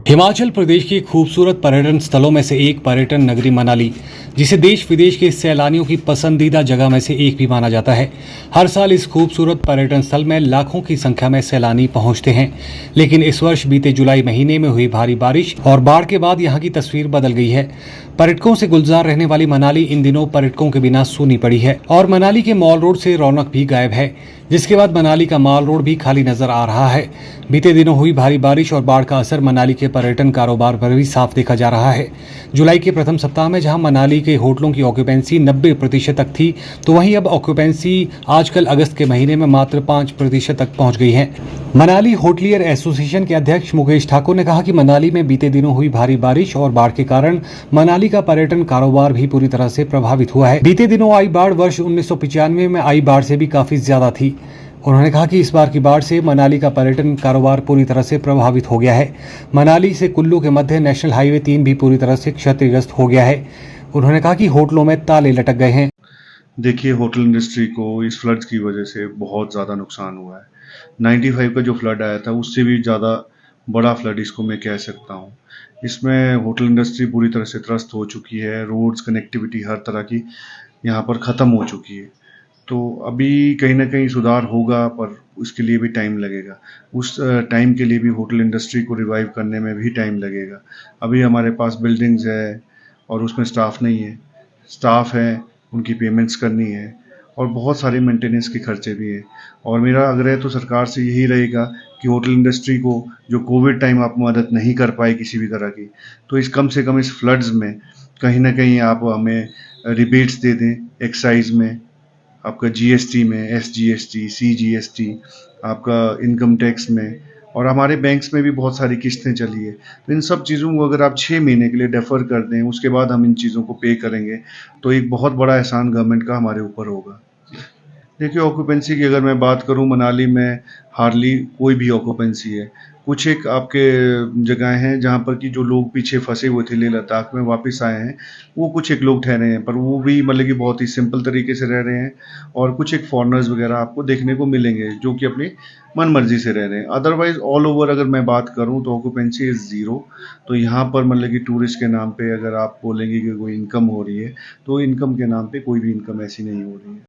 हिमाचल प्रदेश की खूबसूरत पर्यटन स्थलों में से एक पर्यटन नगरी मनाली, जिसे देश विदेश के सैलानियों की पसंदीदा जगह में से एक भी माना जाता है। हर साल इस खूबसूरत पर्यटन स्थल में लाखों की संख्या में सैलानी पहुंचते हैं, लेकिन इस वर्ष बीते जुलाई महीने में हुई भारी बारिश और बाढ़ के बाद यहां की तस्वीर बदल गई है। पर्यटकों से गुलजार रहने वाली मनाली इन दिनों पर्यटकों के बिना सूनी पड़ी है और मनाली के मॉल रोड से रौनक भी गायब है, जिसके बाद मनाली का माल रोड भी खाली नजर आ रहा है। बीते दिनों हुई भारी बारिश और बाढ़ का असर मनाली के पर्यटन कारोबार पर भी साफ देखा जा रहा है। जुलाई के प्रथम सप्ताह में जहां मनाली के होटलों की ऑक्यूपेंसी 90% तक थी, तो वहीं अब ऑक्यूपेंसी आजकल अगस्त के महीने में मात्र 5% तक पहुंच गई है। मनाली होटलियर एसोसिएशन के अध्यक्ष मुकेश ठाकुर ने कहा कि मनाली में बीते दिनों हुई भारी बारिश और बाढ़ के कारण मनाली का पर्यटन कारोबार भी पूरी तरह से प्रभावित हुआ है। बीते दिनों आई बाढ़ वर्ष 1995 में आई बाढ़ से भी काफी ज्यादा थी। उन्होंने कहा कि इस बार की बाढ़ से मनाली का पर्यटन कारोबार पूरी तरह से प्रभावित हो गया है। मनाली से कुल्लू के मध्य नेशनल हाईवे 3 भी पूरी तरह से क्षतिग्रस्त हो गया है। उन्होंने कहा कि होटलों में ताले लटक गए हैं। देखिए, होटल इंडस्ट्री को इस फ्लड्स की वजह से बहुत ज़्यादा नुकसान हुआ है। 95 का जो फ्लड आया था उससे भी ज़्यादा बड़ा फ्लड इसको मैं कह सकता हूँ। इसमें होटल इंडस्ट्री पूरी तरह से त्रस्त हो चुकी है। रोड्स, कनेक्टिविटी हर तरह की यहाँ पर ख़त्म हो चुकी है। तो अभी कहीं न कहीं सुधार होगा, पर उसके लिए भी टाइम लगेगा। उस टाइम के लिए भी होटल इंडस्ट्री को रिवाइव करने में भी टाइम लगेगा। अभी हमारे पास बिल्डिंग्स है और उसमें स्टाफ नहीं है। स्टाफ है, उनकी पेमेंट्स करनी है और बहुत सारे मेंटेनेंस के खर्चे भी हैं। और मेरा आग्रह तो सरकार से यही रहेगा कि होटल इंडस्ट्री को जो कोविड टाइम आप मदद नहीं कर पाए किसी भी तरह की, तो इस कम से कम इस फ्लड्स में कहीं न कहीं आप हमें रिबेट्स दे दें, एक्साइज़ में, आपका जीएसटी में, एसजीएसटी, सीजीएसटी, आपका इनकम टैक्स में, और हमारे बैंक्स में भी बहुत सारी किस्तें चली है। तो इन सब चीज़ों को अगर आप 6 महीने के लिए डेफ़र कर दें, उसके बाद हम इन चीज़ों को पे करेंगे, तो एक बहुत बड़ा एहसान गवर्नमेंट का हमारे ऊपर होगा। देखिए, ऑक्यूपेंसी की अगर मैं बात करूँ, मनाली में हार्डली कोई भी ऑक्यूपेंसी है। कुछ एक आपके जगहें हैं जहाँ पर कि जो लोग पीछे फँसे हुए थे लेह लद्दाख में वापस आए हैं, वो कुछ एक लोग ठहरे हैं, पर वो भी मतलब कि बहुत ही सिंपल तरीके से रह रहे हैं। और कुछ एक फॉरेनर्स वगैरह आपको देखने को मिलेंगे जो कि अपनी मनमर्जी से रह रहे हैं। अदरवाइज़ ऑल ओवर अगर मैं बात करूँ तो ऑक्यूपेंसी इज़ ज़ीरो। तो यहाँ पर मतलब कि टूरिस्ट के नाम पे अगर आप बोलेंगे कि कोई इनकम हो रही है, तो इनकम के नाम पे कोई भी इनकम ऐसी नहीं हो रही है।